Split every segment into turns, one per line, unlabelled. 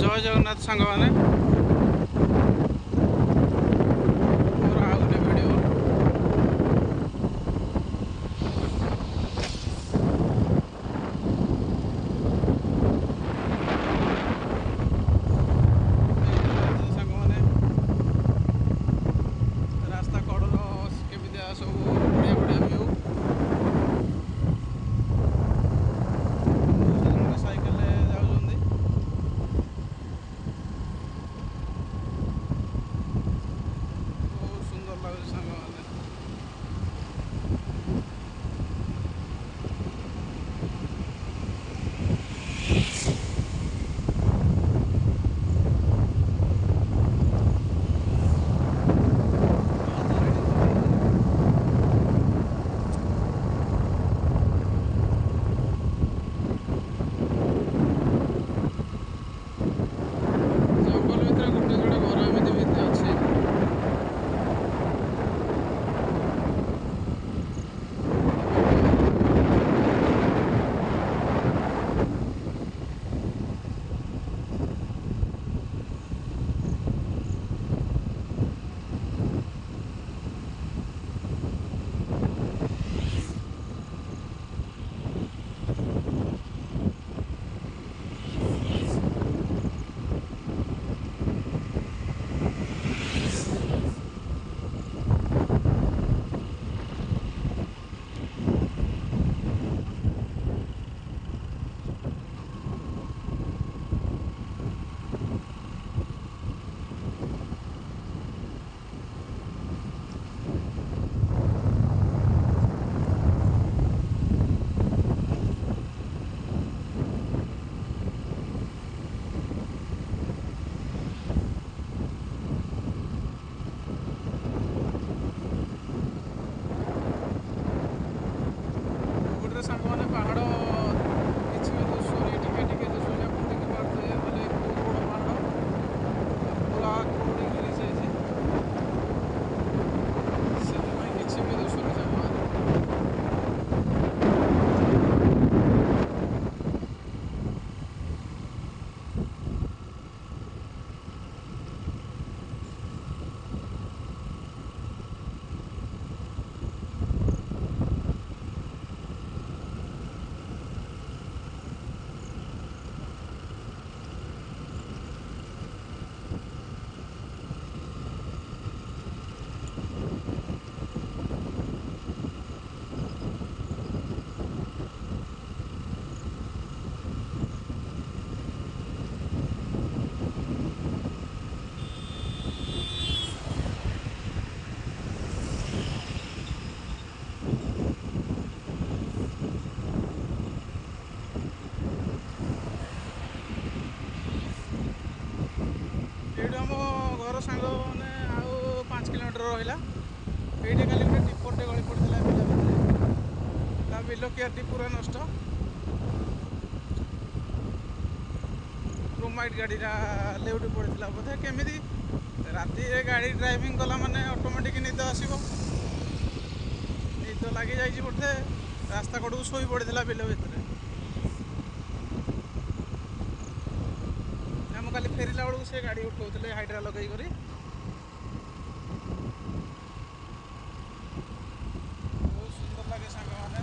ଜୟ ଜଗନ୍ନାଥ ସାଙ୍ଗମାନେ। ମୋର ଆଉ ଗୋଟେ ଭିଡ଼ିଓ। ସାଙ୍ଗମାନେ ରାସ୍ତା କଡ଼ର କେମିତିଆ ସବୁ ବଢ଼ିଆ ବଢ଼ିଆ ଭିଉ। ସାଇକେଲରେ ଯାଉଛନ୍ତି। ବହୁତ ସୁନ୍ଦର ଲାଗୁଛି ସାଙ୍ଗମାନେ। ଜଙ୍ଗଲ ଭିତରେ ଗୋଟେ ଯୋଡ଼େ ଘର ଏମିତି ଭିତରେ ଅଛି। ସାଙ୍ଗମାନେ ପାହାଡ଼ କିଛି ବି ଦିଶୁନି, ଟିକେ ଟିକେ ଦିଶୁଛି। ଆପଣ ଦେଖିପାରୁଥିବେ ମାନେ ବହୁତ ବଡ଼ ପାହାଡ଼ ପୁରା କୁହୁଡ଼ି ଘେରିଯାଇଛି, ସେଥିପାଇଁ କିଛି ବି ଦିଶୁନି ସାଙ୍ଗମାନେ। ଏଇଠୁ ଆମ ଘର ସାଙ୍ଗମାନେ ଆଉ 5 କିଲୋମିଟର ରହିଲା। ଏଇଠି ଖାଲି ଗୋଟେ ଟିପରଟେ ଗଳି ପଡ଼ିଥିଲା ବିଲ ଭିତରେ। ତା ବିଲ କିଆରିଟି ପୁରା ନଷ୍ଟ। କ୍ରୋମାଇଟ୍ ଗାଡ଼ିଟା ଲେଉଟି ପଡ଼ିଥିଲା ବୋଧେ। କେମିତି ରାତିରେ ଗାଡ଼ି ଡ୍ରାଇଭିଂ କଲା ମାନେ ଅଟୋମେଟିକ୍ ନିଦ ଆସିବ। ନିଦ ଲାଗିଯାଇଛି ବୋଧେ, ରାସ୍ତା କଡ଼କୁ ଶୋଇ ପଡ଼ିଥିଲା ବିଲ ଭିତରେ। ମୁଁ କାଲି ଫେରିଲା ବେଳକୁ ସେ ଗାଡ଼ି ଉଠଉଥିଲେ ହାଇଡ୍ରା ଲଗେଇକରି। ବହୁତ ସୁନ୍ଦର ଲାଗେ ସାଙ୍ଗମାନେ।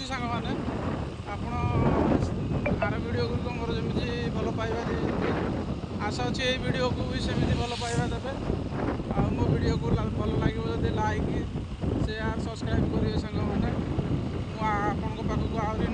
ସାଙ୍ଗମାନେ ଆପଣ ଆର ଭିଡ଼ିଓ ଗୁଡ଼ିକ ମୋର ଯେମିତି ଭଲ ପାଇବା ଦେଇଛନ୍ତି ଆଶା ଅଛି ଏଇ ଭିଡ଼ିଓକୁ ବି ସେମିତି ଭଲ ପାଇବା ଦେବେ। ଆଉ ମୋ ଭିଡ଼ିଓକୁ ଭଲ ଲାଗିବ ଯଦି ଲାଇକ୍ ସେୟାର ସବସ୍କ୍ରାଇବ୍ କରିବେ ସାଙ୍ଗମାନେ। ମୁଁ ଆପଣଙ୍କ ପାଖକୁ ଆହୁରି